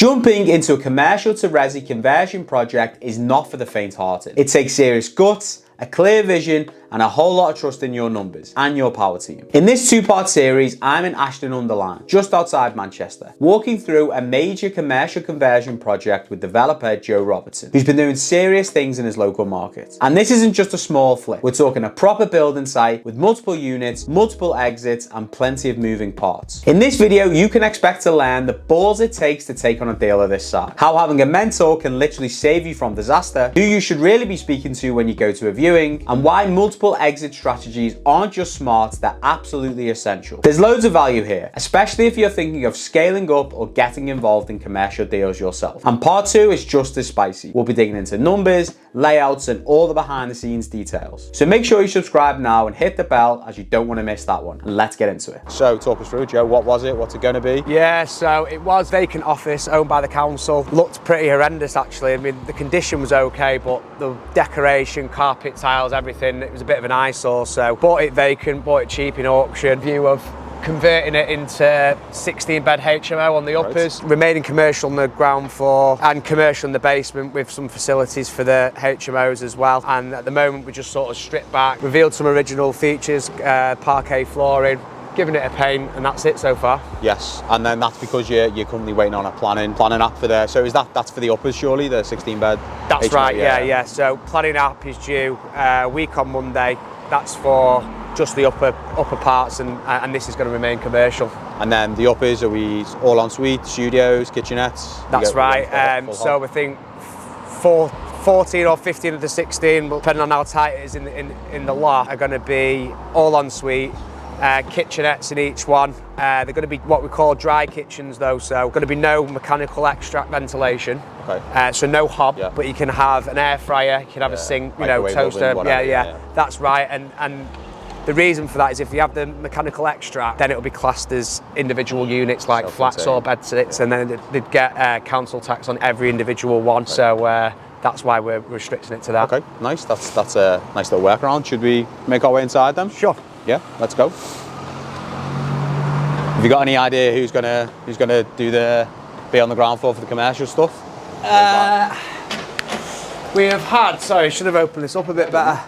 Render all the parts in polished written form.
Jumping into a commercial to resi conversion project is not for the faint-hearted. It takes serious guts, a clear vision, and a whole lot of trust in your numbers and your power team. In this two-part series, I'm in Ashton-under-Lyne, just outside Manchester, walking through a major commercial conversion project with developer Joe Robertson, who's been doing serious things in his local market. And this isn't just a small flip. We're talking a proper building site with multiple units, multiple exits, and plenty of moving parts. In this video, you can expect to learn the balls it takes to take on a deal of this size, how having a mentor can literally save you from disaster, who you should really be speaking to when you go to a viewing, and why multiple exit strategies aren't just smart, they're absolutely essential. There's loads of value here, especially if you're thinking of scaling up or getting involved in commercial deals yourself. And part 2 is just as spicy. We'll be digging into numbers, layouts, and all the behind the scenes details. So make sure you subscribe now and hit the bell, as you don't want to miss that one. And let's get into it. So talk us through, Joe, what was it? What's it going to be? Yeah, so it was vacant office owned by the council. Looked pretty horrendous actually. I mean, the condition was okay, but the decoration, carpet, tiles, everything, it was a bit of an eyesore. So bought it vacant, bought it cheap in auction. View of converting it into 16-bed HMO on the uppers, remaining commercial on the ground floor and commercial in the basement with some facilities for the HMOs as well. And at the moment we just sort of stripped back, revealed some original features, parquet flooring, giving it a paint, and that's it so far. Yes, and then that's because you're currently waiting on a planning app for there. So is that's for the uppers surely, the 16-bed? That's HMO, right, yeah. So planning app is due a week on Monday. That's for just the upper parts, and this is going to remain commercial. And then the uppers, are we all en suite, studios, kitchenettes? That's right. So I think 14 or 15 of the 16, depending on how tight it is in the lot, are going to be all en suite. Kitchenettes in each one. They're going to be what we call dry kitchens though, so going to be no mechanical extract ventilation. Okay. So no hob, but you can have an air fryer, you can have a sink, you know, toaster. Yeah. That's right. And the reason for that is if you have the mechanical extract, then it'll be classed as individual units like flats or bed sits, and then they'd get council tax on every individual one. Okay. So that's why we're restricting it to that. Okay, nice. That's a nice little workaround. Should we make our way inside then? Sure. Yeah, let's go. Have you got any idea who's gonna be on the ground floor for the commercial stuff? We have had. Sorry, I should have opened this up a bit better.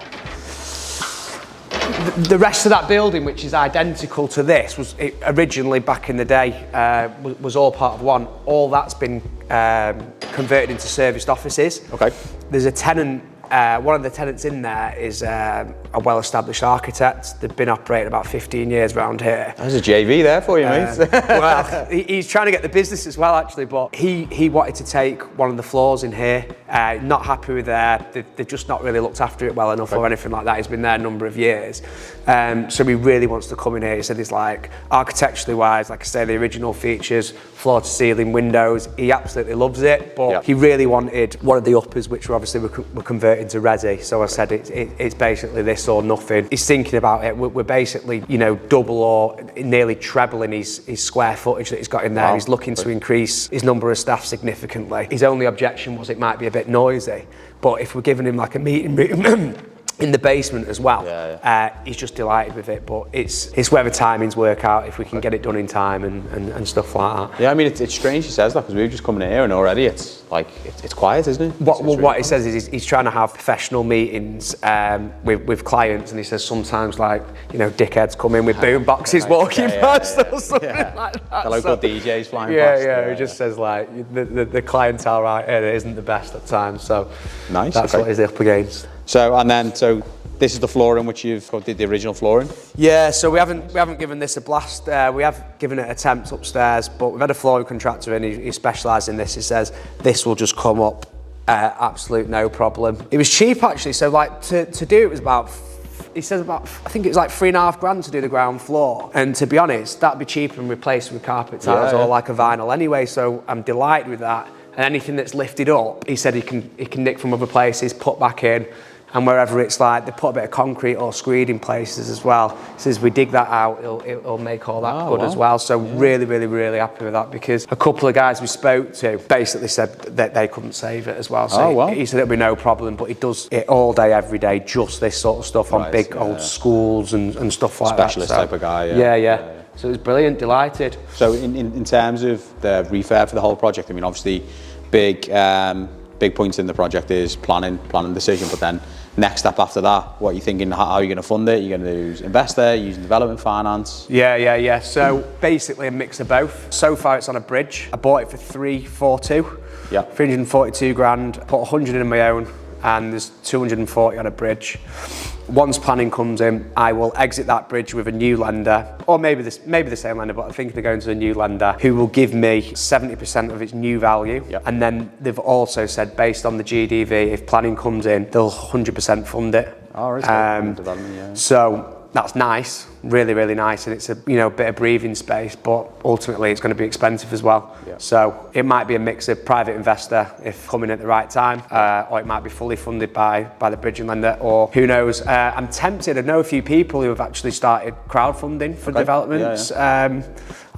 The rest of that building, which is identical to this, was originally back in the day was all part of one. All that's been converted into serviced offices. Okay. There's a tenant. One of the tenants in there is a well-established architect. They've been operating about 15 years around here. There's a JV there for you, mate. Well, he's trying to get the business as well, actually, but he wanted to take one of the floors in here. Not happy with they've just not really looked after it well enough or anything like that. He's been there a number of years. So he really wants to come in here. He said he's like, architecturally wise, like I say, the original features, floor to ceiling windows, he absolutely loves it, but he really wanted one of the uppers, which were converted into resi. So I said it's basically this or nothing. He's thinking about it. We're basically, you know, double or nearly trebling his square footage that he's got in there. Wow. He's looking to increase his number of staff significantly. His only objection was it might be a bit noisy, but if we're giving him like a meeting room in the basement as well, he's just delighted with it. But it's where the timings work out, if we can get it done in time and stuff like that. Yeah, I mean, it's strange he says that, because we've just come in here and already it's like it's quiet, isn't it? What he says is he's trying to have professional meetings with clients, and he says sometimes, like, you know, dickheads come in with boom boxes walking past or something like that. The local DJs flying past. Yeah, he just says like the clientele right here isn't the best at times. So nice. That's what he's up against. So this is the flooring which you've did the original flooring? Yeah, so we haven't given this a blast. We have given it a attempt upstairs, but we've had a flooring contractor in. He specialises in this. He says this will just come up absolute no problem. It was cheap actually. So like to do it was about. He says about, I think it was like £3,500 to do the ground floor. And to be honest, that'd be cheaper than replacing with carpet tiles or like a vinyl anyway. So I'm delighted with that. And anything that's lifted up, he said he can nick from other places, put back in. And wherever it's like, they put a bit of concrete or screed in places as well. He says we dig that out, it'll make all that good as well. So really happy with that, because a couple of guys we spoke to basically said that they couldn't save it as well. So he said it'll be no problem, but he does it all day, every day, just this sort of stuff on big old schools and stuff like that. Specialist type of guy, yeah. So it was brilliant, delighted. So in terms of the refurb for the whole project, I mean, obviously big points in the project is planning decision, but then next step after that, what are you thinking? How are you going to fund it? You're going to use investor, using development finance? Yeah. So basically a mix of both. So far it's on a bridge. I bought it for 342. Yeah. 342 grand, put 100 in my own, and there's 240 on a bridge. Once planning comes in, I will exit that bridge with a new lender, or maybe the same lender, but I think they're going to a new lender who will give me 70% of its new value. Yep. And then they've also said, based on the GDV, if planning comes in, they'll 100% fund it. Oh, right. Development, yeah. So that's nice, really nice, and it's a bit of breathing space, but ultimately it's going to be expensive as well. Yeah. So it might be a mix of private investor if coming at the right time, or it might be fully funded by the bridging lender, or who knows. I'm tempted. I know a few people who have actually started crowdfunding for developments.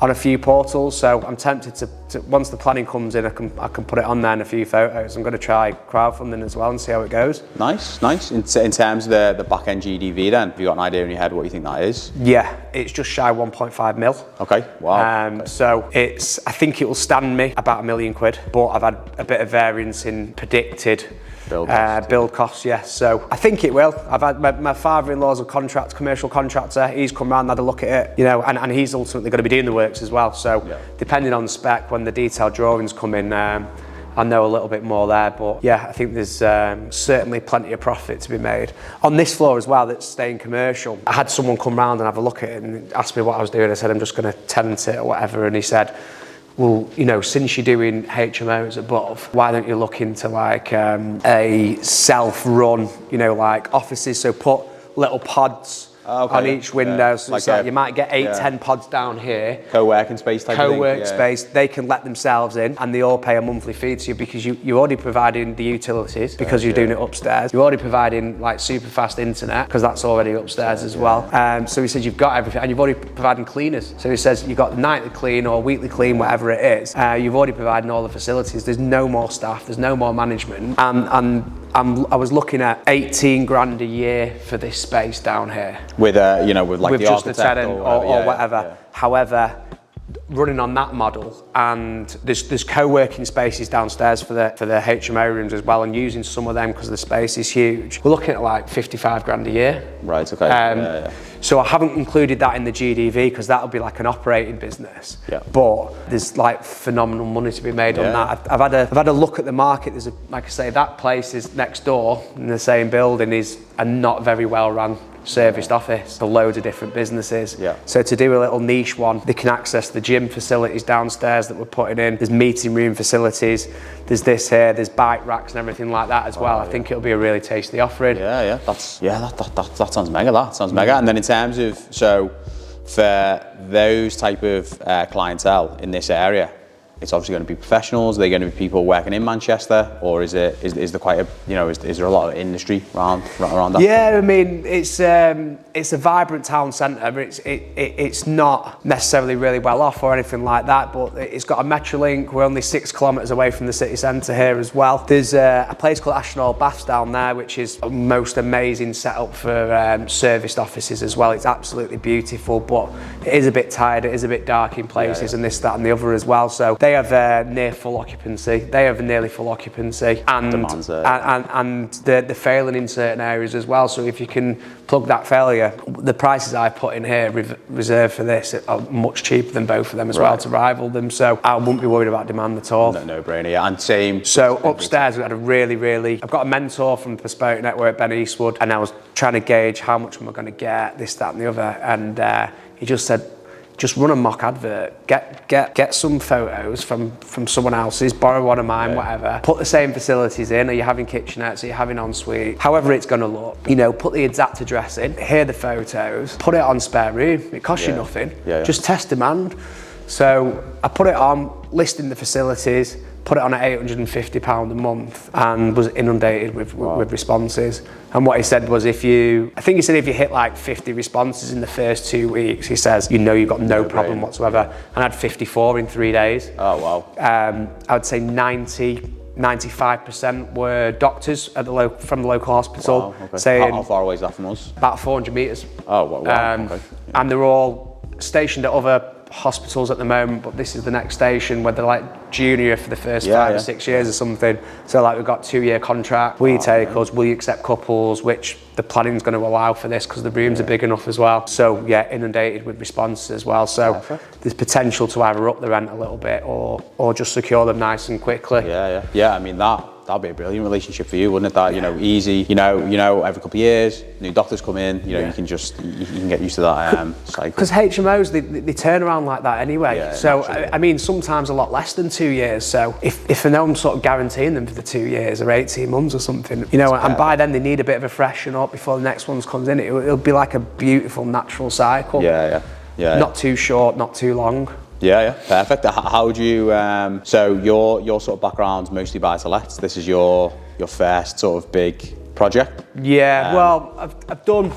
On a few portals, so I'm tempted to once the planning comes in, I can put it on there in a few photos. I'm going to try crowdfunding as well and see how it goes. Nice. In terms of the back end GDV, then have you got an idea in your head what you think that is? Yeah, it's just shy 1.5 mil. Okay. Wow. So I think it will stand me about £1 million, but I've had a bit of variance in predicted build costs, yes. So I think it will. I've had my father-in-law's a commercial contractor. He's come round and had a look at it, and he's ultimately going to be doing the works as well. So depending on the spec, when the detailed drawings come in, I know a little bit more there. But yeah, I think there's certainly plenty of profit to be made. On this floor as well, that's staying commercial, I had someone come round and have a look at it and ask me what I was doing. I said, I'm just going to tenant it or whatever. And he said, well, since you're doing HMOs above, why don't you look into like a self-run, like offices? So put little pods on each window. So like you might get 8-10 pods down here. Co-working space type of thing. Co-work space. They can let themselves in and they all pay a monthly fee to you because you're already providing the utilities because you're doing it upstairs. You're already providing like super fast internet because that's already upstairs as well. So he said you've got everything and you've already providing cleaners. So he says you've got the nightly clean or weekly clean, whatever it is. You've already provided all the facilities. There's no more staff. There's no more management. I was looking at 18 grand a year for this space down here. With like with the just architect a tenant or whatever. Yeah. However, running on that model, and there's co-working spaces downstairs for the HMO rooms as well, and using some of them because the space is huge. We're looking at like 55 grand a year. Right. Okay. So I haven't included that in the GDV because that'll be like an operating business. Yeah. But there's like phenomenal money to be made on that. I've had a look at the market. There's like I say, that place is next door in the same building is a not very well run serviced office for loads of different businesses. Yeah. So to do a little niche one, they can access the gym facilities downstairs that we're putting in. There's meeting room facilities. There's this here. There's bike racks and everything like that as well. I think it'll be a really tasty offering. That sounds mega. That sounds mega. And then in terms of for those type of clientele in this area, it's obviously going to be professionals. Are they going to be people working in Manchester, or is there quite a is there a lot of industry around that? Yeah, I mean it's a vibrant town centre. It's not necessarily really well off or anything like that, but it's got a Metrolink. We're only 6 kilometres away from the city centre here as well. There's a place called Ashton Baths down there, which is a most amazing setup for serviced offices as well. It's absolutely beautiful, but it is a bit tired. It is a bit dark in places, and this, that, and the other as well. So they have near full occupancy. They have nearly full occupancy, and they're failing in certain areas as well. So if you can plug that failure, the prices I put in here reserved for this are much cheaper than both of them as well to rival them. So I wouldn't be worried about demand at all. No brainer. Yeah, and same. So upstairs we had a really. I've got a mentor from the Bespoke Network, Ben Eastwood, and I was trying to gauge how much am I going to get, this, that, and the other, and he just said, just run a mock advert, get some photos from someone else's, borrow one of mine, whatever. Put the same facilities in. Are you having kitchenettes? Are you having ensuite? However it's going to look. Put the exact address in. Here are the photos. Put it on Spare Room. It costs you nothing. Just test demand. So I put it on, listing the facilities. Put it on at £850 a month and was inundated with responses. And what he said was if you hit like 50 responses in the first 2 weeks, he says, you've got no problem whatsoever. And I had 54 in 3 days. Oh, wow. I would say 95% were doctors at from the local hospital. Wow, okay. Saying how far away is that from us? About 400 metres. Oh, wow. Okay. And they're all stationed at other hospitals at the moment, but this is the next station where they're like junior for the first 5 or 6 years or something. So like we've got 2-year contract. Will you take us? Will you accept couples? Which the planning's going to allow for this because the rooms are big enough as well. So yeah, inundated with responses as well. So there's potential to either up the rent a little bit or just secure them nice and quickly. Yeah. I mean that'd be a brilliant relationship for you, wouldn't it? That easy. Every couple of years, new doctors come in. You can get used to that cycle. Because HMOs they turn around like that anyway. So I mean, sometimes a lot less than 2 years. So if I know I'm sort of guaranteeing them for the 2 years or 18 months or something, and by then they need a bit of a freshen up before the next one comes in. It'll be like a beautiful natural cycle. Yeah. Not too short, not too long. Yeah, perfect. How would you? So your sort of background's mostly buy-to-lets. This is your first sort of big project. Yeah. Well, I've done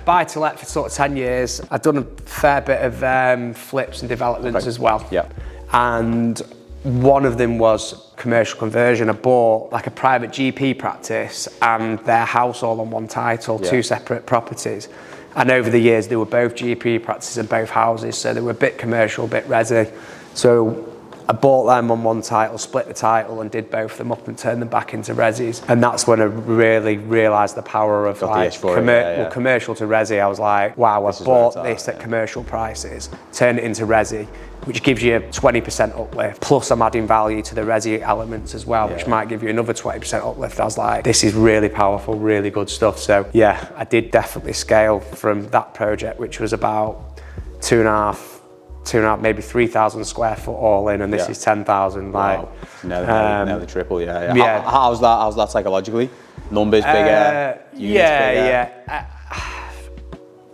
buy-to-let for sort of 10 years. I've done a fair bit of flips and developments as well. Yeah. And one of them was commercial conversion. I bought like a private GP practice and their house all on one title, 2 separate properties. And over the years, they were both GP practices and both houses, so they were a bit commercial, a bit resi. So I bought them on one title, split the title, and did both of them up and turned them back into resis. And that's when I really realised the power of commercial to resi. I was like, wow, I bought this at commercial prices, turned it into resi, which gives you a 20% uplift. Plus I'm adding value to the resi elements as well, which might give you another 20% uplift. I was like, this is really powerful, really good stuff. So yeah, I did definitely scale from that project, which was about 2.5, maybe 3,000 square foot all in, and this is 10,000. Wow. Now the triple. How's that psychologically? Numbers bigger, units bigger.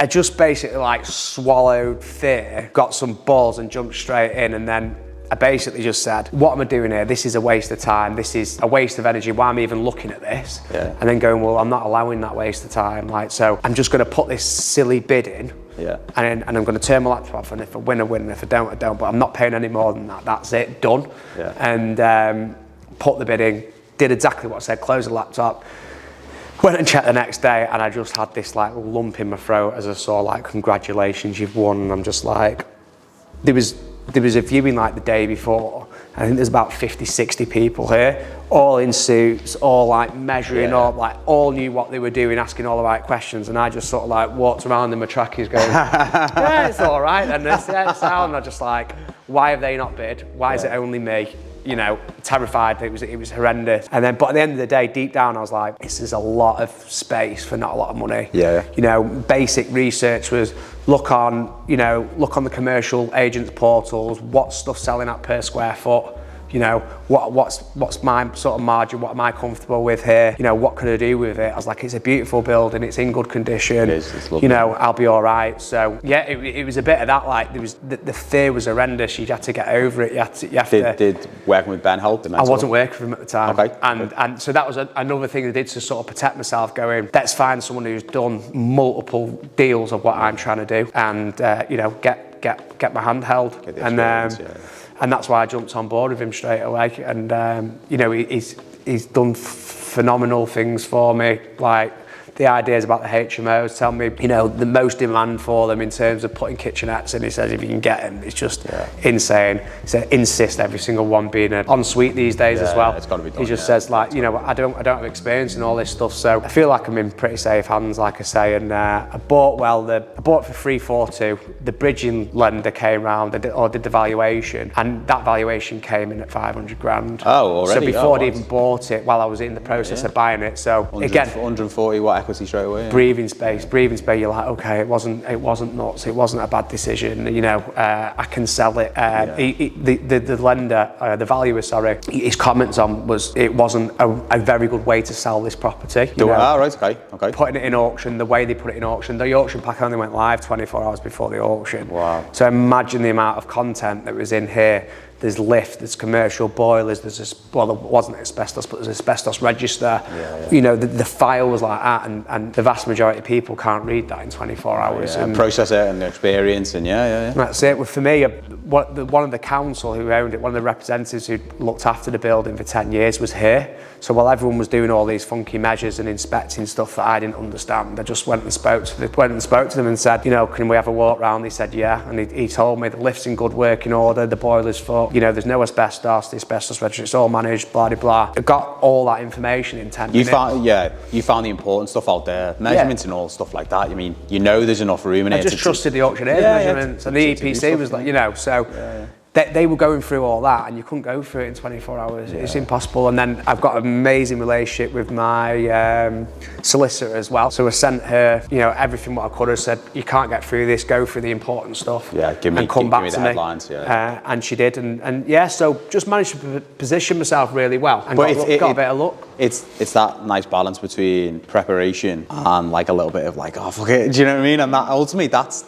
I just basically like swallowed fear, got some balls and jumped straight in, and then I basically just said, what am I doing here? This is a waste of time. This is a waste of energy. Why am I even looking at this? And then going, well, I'm not allowing that waste of time. Like, so I'm just going to put this silly bid in. And I'm going to turn my laptop off, and if I win, I win, and if I don't, I don't. But I'm not paying any more than that. That's it, done. And put the bid in, did exactly what I said, closed the laptop, went and checked the next day, and I just had this like lump in my throat as I saw like, congratulations, you've won. And I'm just like, there was a viewing like the day before. I think there's about 50, 60 people here, all in suits, all like measuring up, like all knew what they were doing, asking all the right questions. And I just sort of like walked around in my trackies going, yeah, it's all right. And it's sound. I'm just like, why have they not bid? Why is it only me? Terrified. It was horrendous. And then, but at the end of the day, deep down, I was like, this is a lot of space for not a lot of money. Basic research was look on the commercial agents portals, what stuff's selling at per square foot. What's my sort of margin? What am I comfortable with here? What can I do with it? I was like, it's a beautiful building. It's in good condition. It is. It's lovely. I'll be all right. So yeah, it was a bit of that. Like there was the fear was horrendous. You had to get over it. Did working with Ben help? I wasn't working with him at the time. Okay. And so that was another thing I did to sort of protect myself. Going, let's find someone who's done multiple deals of what I'm trying to do, and get my hand held. And that's why I jumped on board with him straight away. And he's done phenomenal things for me. Like the ideas about the HMOs, tell me, the most demand for them in terms of putting kitchenettes in. He says if you can get them, it's just insane. He said insist every single one being an ensuite these days as well. It's got to be done, he just says like, I don't have experience in all this stuff, so I feel like I'm in pretty safe hands, like I say. And I bought for 342. The bridging lender came round did the valuation, and that valuation came in at 500 grand. Oh, already? So before I'd even bought it, while I was in the process of buying it. So again, 140 what equity straight away. Breathing space. You're like, okay, it wasn't nuts. It wasn't a bad decision. I can sell it. The lender, the valuer, sorry, his comments on was it wasn't a very good way to sell this property. Right, okay. Putting it in auction, the way they put it in auction, the auction pack only went live 24 hours before the auction. Wow. So imagine the amount of content that was in here there's lift, there's commercial boilers, well, there wasn't asbestos, but there's asbestos register. You know, the file was like that, and the vast majority of people can't read that in 24 hours. And process it and the experience, and That's it. Well, for me, one of the council who owned it, one of the representatives who looked after the building for 10 years was here. So while everyone was doing all these funky measures and inspecting stuff that I didn't understand, I just went and spoke to them and said, you know, can we have a walk round? They said, yeah. And he told me the lift's in good working order, the boiler's full, you know, there's no asbestos, the asbestos register, it's all managed, blah, blah, blah. I got all that information in 10 minutes. You found the important stuff out there, measurements and all stuff like that. I mean, you know there's enough room in it. I just trusted the auctioneer's measurements, and the EPC was like, you know, so they were going through all that, and you couldn't go through it in 24 hours. It's impossible. And then I've got an amazing relationship with my solicitor as well. So I sent her, you know, everything what I could have said, you can't get through this, go through the important stuff. Give me the headlines. And she did, and so just managed to position myself really well, and got a bit of luck. It's that nice balance between preparation and like a little bit of like, oh fuck it, do you know what I mean? And that ultimately that's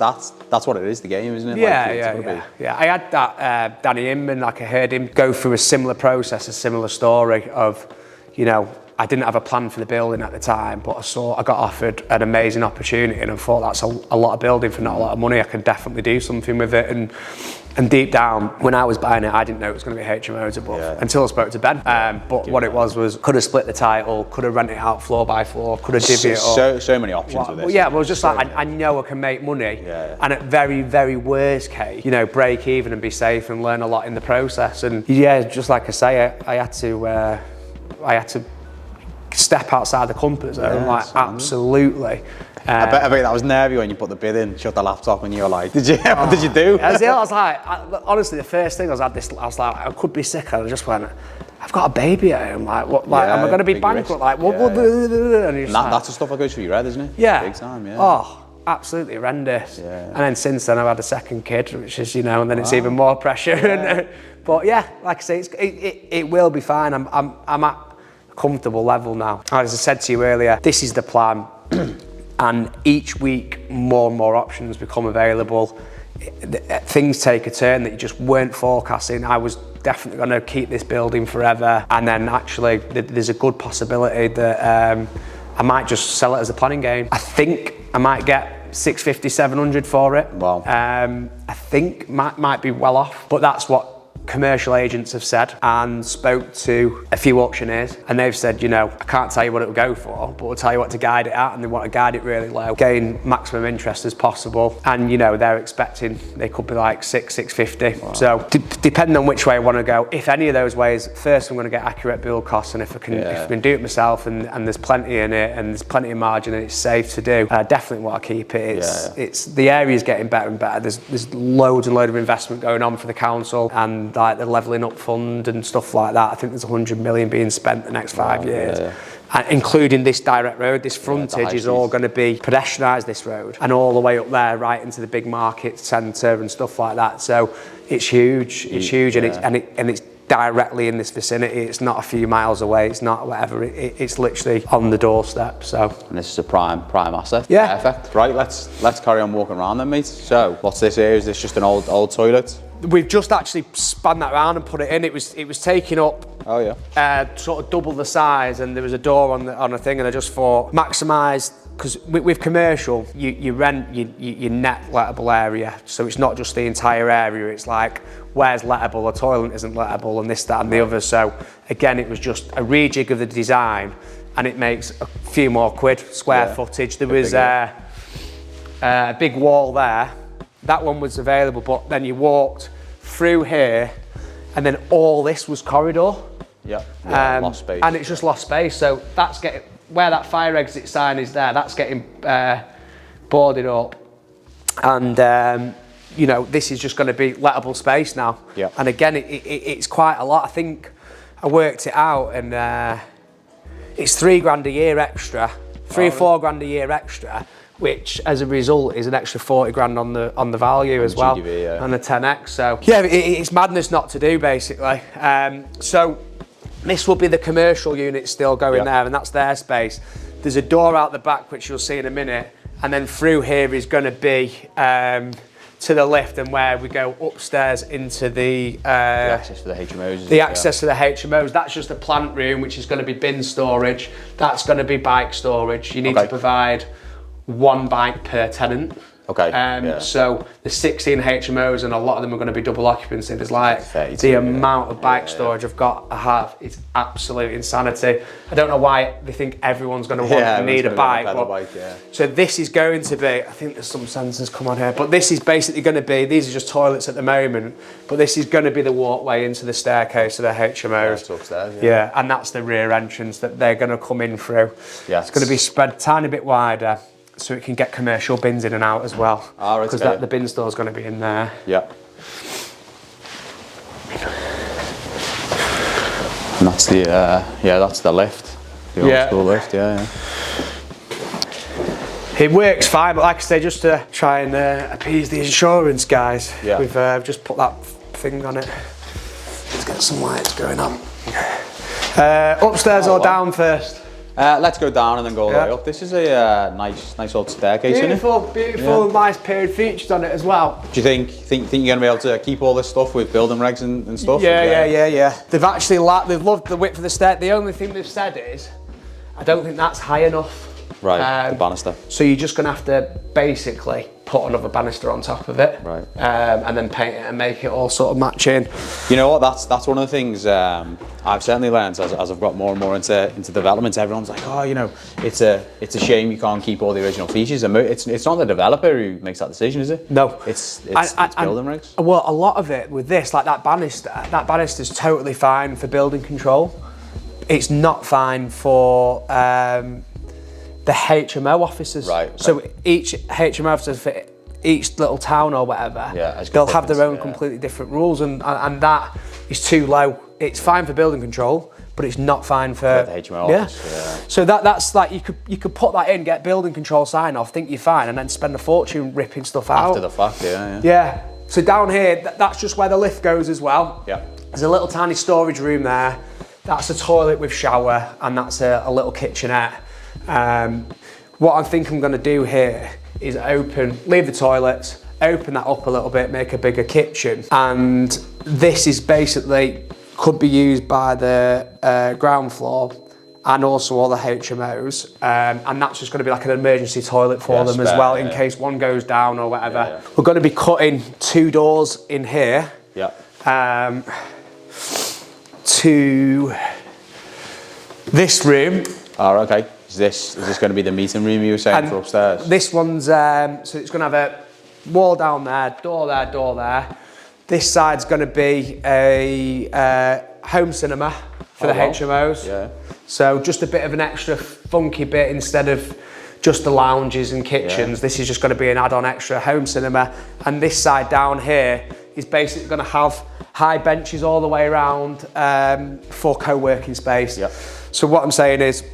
what it is, the game, isn't it? Yeah. I had that Danny Inman, like I heard him go through a similar process, a similar story of, you know, I didn't have a plan for the building at the time, but I got offered an amazing opportunity, and I thought that's a lot of building for not a lot of money. I can definitely do something with it. And deep down, when I was buying it, I didn't know it was going to be HMOs above until I spoke to Ben. But what it was could have split the title, could have rented it out floor by floor, could have divvied it up. So many options with this. Well, just like I know I can make money, and at very, very worst case, you know, break even and be safe and learn a lot in the process. And just like I say, I had to step outside the comfort zone, absolutely. I bet that was nervy when you put the bid in, shut the laptop, and you were like, what did you do? I was like, honestly, the first thing I was like, I could be sick, and I just went, I've got a baby at home, like, what, like, am I going to be bankrupt? Like, what? And that's the stuff that goes through your head, isn't it? Yeah. Big time, Oh, absolutely horrendous. And then since then, I've had a second kid, which is, you know, and then it's even more pressure. But yeah, like I say, it will be fine. I'm at a comfortable level now. As I said to you earlier, this is the plan. And each week, more and more options become available. Things take a turn that you just weren't forecasting. I was definitely going to keep this building forever. And then actually, there's a good possibility that I might just sell it as a planning game. I think I might get 650, 700 for it. Wow. I think might be well off, but that's what commercial agents have said, and spoke to a few auctioneers, and they've said, you know, I can't tell you what it will go for, but we'll tell you what to guide it at, and they want to guide it really low, gain maximum interest as possible. And you know, they're expecting they could be like 650. Wow. So depending on which way I want to go, if any of those ways, first I'm going to get accurate build costs, and if I can do it myself, and there's plenty in it, and there's plenty of margin, and it's safe to do, I definitely want to keep it. It's the area's getting better and better. There's loads and loads of investment going on for the council, and like the levelling up fund and stuff like that. I think there's 100 million being spent the next 5 years. And including this direct road, this frontage is all going to be pedestrianised, this road, and all the way up there right into the big market centre and stuff like that. So it's huge, and it's directly in this vicinity. It's not a few miles away, it's not whatever, it's literally on the doorstep. So, and this is a prime asset. Perfect. Right, let's carry on walking around then, mate. So what's this here? Is this just an old toilet? We've just actually spun that around and put it in. It was taking up sort of double the size, and there was a door on a thing, and I just thought maximise, because with commercial you rent your net lettable area, so it's not just the entire area, it's like where's lettable, a toilet isn't lettable, and this, that and the other. So again, it was just a rejig of the design, and it makes a few more quid square footage. There was a big wall there. That one was available, but then you walked through here, and then all this was corridor. Lost space. And it's just lost space. So that's getting, where that fire exit sign is there, that's getting boarded up. And you know, this is just going to be lettable space now. And again, it's quite a lot. I think I worked it out, and it's $3,000 a year extra, 4 grand a year extra, which as a result is an extra 40 grand on the value as well, and the 10x. So yeah, it's madness not to do, basically. So this will be the commercial unit still going there, and that's their space. There's a door out the back, which you'll see in a minute, and then through here is going to be to the lift and where we go upstairs into the access for the HMOs. The access to the HMOs. That's just a plant room, which is going to be bin storage. That's going to be bike storage. You need to provide 1 bike per tenant. So there's 16 HMOs and a lot of them are going to be double occupancy. There's like the amount of bike storage I've got to have is absolute insanity. I don't know why they think everyone's going to need a bike. So this is going to be, I think there's some sensors come on here, but this is basically going to be, these are just toilets at the moment, but this is going to be the walkway into the staircase of the HMOs. Upstairs, and that's the rear entrance that they're going to come in through. It's going to be spread a tiny bit wider, so it can get commercial bins in and out as well. Because the bin store is going to be in there. And that's the that's the lift. The old school lift. It works fine, but like I say, just to try and appease the insurance guys, we've just put that thing on it. Let's get some lights going on. Upstairs or down first? Let's go down and then go all the way up. This is a nice old staircase, isn't it? Beautiful, nice period features on it as well. Do you think you're gonna be able to keep all this stuff with building regs and stuff? Yeah. They've actually they've loved the width of the stair. The only thing they've said is, I don't think that's high enough. The banister. So you're just gonna have to basically put another banister on top of it, and then paint it and make it all sort of matching. You know what? That's one of the things I've certainly learned as I've got more and more into development. Everyone's like, oh, you know, it's a shame you can't keep all the original features. And it's not the developer who makes that decision, is it? No, it's building regs. Well, a lot of it with this, like that banister's totally fine for building control. It's not fine for the HMO officers. So each HMO officer for each little town or whatever, they'll have their own completely different rules, and that is too low. It's fine for building control, but it's not fine for the HMO office. So that's like you could put that in, get building control sign off, think you're fine, and then spend a fortune ripping stuff out after the fact. So down here, that's just where the lift goes as well. There's a little tiny storage room there. That's a toilet with shower, and that's a little kitchenette. What I think I'm going to do here is leave the toilets, open that up a little bit, make a bigger kitchen, and this is basically could be used by the ground floor and also all the HMOs, and that's just going to be like an emergency toilet for them as well, in case one goes down or whatever. We're going to be cutting 2 doors in here to this room. Is this going to be the meeting room you were saying for upstairs? This one's, so it's going to have a wall down there, door there. This side's going to be a home cinema for the HMOs. So just a bit of an extra funky bit instead of just the lounges and kitchens. This is just going to be an add-on extra home cinema. And this side down here is basically going to have high benches all the way around for co-working space. So what I'm saying is,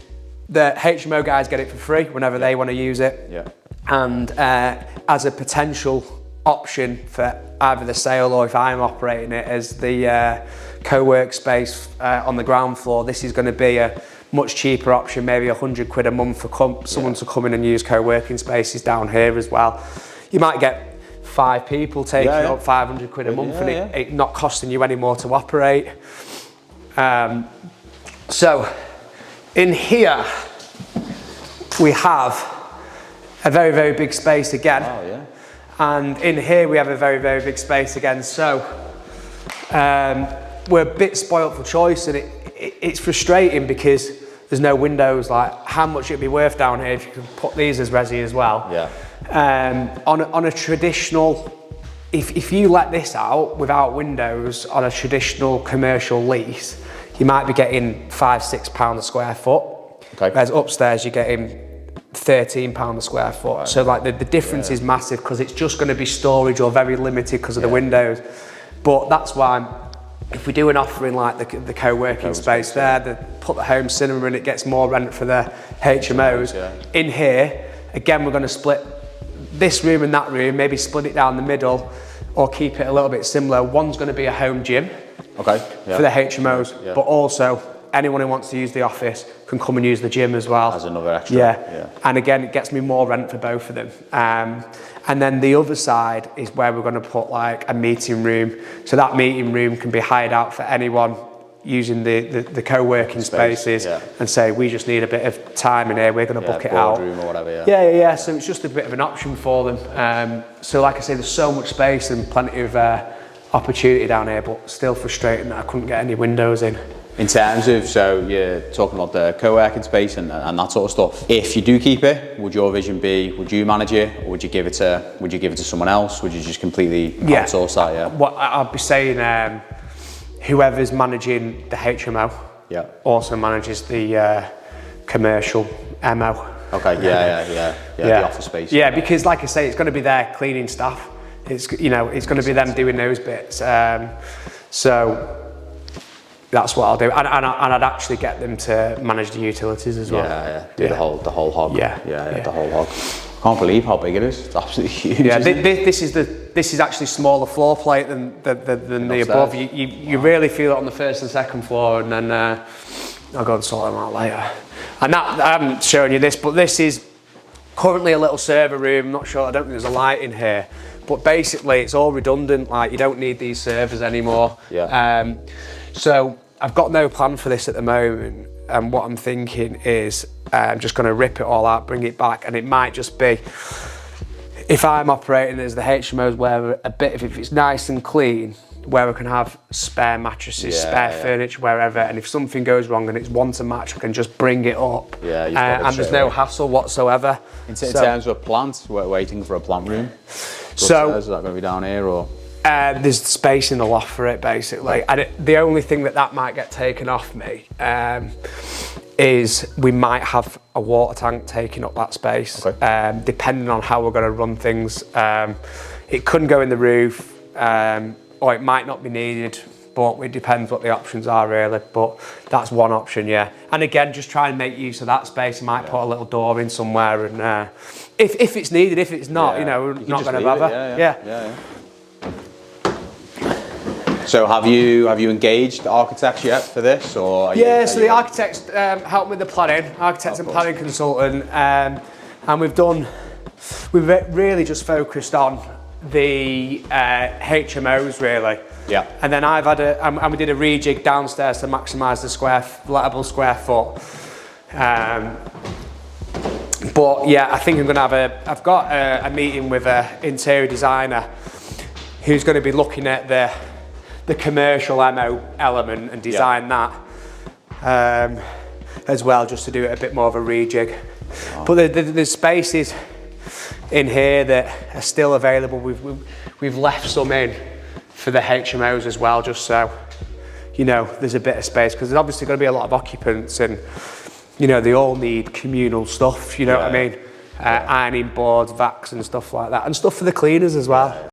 the HMO guys get it for free whenever they want to use it. And as a potential option for either the sale or if I'm operating it as the co-work space on the ground floor, this is going to be a much cheaper option, maybe £100 a month for someone to come in and use co-working spaces down here as well. You might get 5 people taking up £500 a month and it not costing you any more to operate. So in here we have a very, very big space again. And in here we have a very, very big space again. So we're a bit spoilt for choice, and it's frustrating because there's no windows. Like, how much it'd be worth down here if you could put these as resi as well. On a traditional, if you let this out without windows on a traditional commercial lease, you might be getting £5-6 a square foot. Whereas upstairs you're getting £13 a square foot. So like the difference is massive because it's just going to be storage or very limited because of the windows. But that's why if we do an offering like the co-working space there, put the home cinema in, it gets more rent for the HMOs. In here, again, we're going to split this room and that room, maybe split it down the middle or keep it a little bit similar. One's going to be a home gym for the HMOs, but also anyone who wants to use the office can come and use the gym as well. As another extra. Yeah. And again, it gets me more rent for both of them. And then the other side is where we're going to put like a meeting room. So that meeting room can be hired out for anyone using the co-working spaces and say, we just need a bit of time in here, we're going to book it out. Room or whatever, yeah. So it's just a bit of an option for them. So like I say, there's so much space and plenty of opportunity down here, but still frustrating that I couldn't get any windows in. In terms of, so you're talking about the co-working space and that sort of stuff. If you do keep it, would your vision be, would you manage it, or would you give it to someone else? Would you just completely outsource that? Yeah. What I'd be saying, whoever's managing the HMO also manages the commercial MO. Okay, the office space. Yeah, because like I say, it's going to be their cleaning staff. It's it's going to be them doing those bits. So that's what I'll do, and I'd actually get them to manage the utilities as well. The whole hog. The whole hog. Can't believe how big it is. It's absolutely huge. Yeah, this is actually smaller floor plate than the above. You really feel it on the first and second floor, and then I'll go and sort them out later. And that, I haven't shown you this, but this is currently a little server room. Not sure. I don't think there's a light in here, but basically it's all redundant. Like, you don't need these servers anymore. So I've got no plan for this at the moment, and what I'm thinking is I'm just going to rip it all out, bring it back, and it might just be, if I'm operating as the HMOs, where a bit, if it's nice and clean, where I can have spare mattresses, spare furniture, wherever, and if something goes wrong and it's one to match, I can just bring it up, and there's no hassle whatsoever. In terms of a plant, we're waiting for a plant room. So is that going to be down here, or? There's space in the loft for it, basically. And the only thing that might get taken off me is we might have a water tank taking up that space, depending on how we're going to run things. It couldn't go in the roof, or it might not be needed, but it depends what the options are, really. But that's one option, And again, just try and make use of that space. You might put a little door in somewhere, and if it's needed, if it's not, we're not going to bother. So have you engaged architects yet for this, or? So the architects helped with the planning, architects and planning consultant, and we've really just focused on the HMOs, really. Yeah. And then I've had and we did a rejig downstairs to maximise the lettable square foot. But yeah, I think I'm going to have I've got a meeting with an interior designer who's going to be looking at the commercial MO element and design that as well, just to do it a bit more of a rejig. But there's spaces in here that are still available. We've left some in for the HMOs as well, just so there's a bit of space, because there's obviously going to be a lot of occupants, and they all need communal stuff. What I mean? Ironing boards, vacs, and stuff like that, and stuff for the cleaners as well.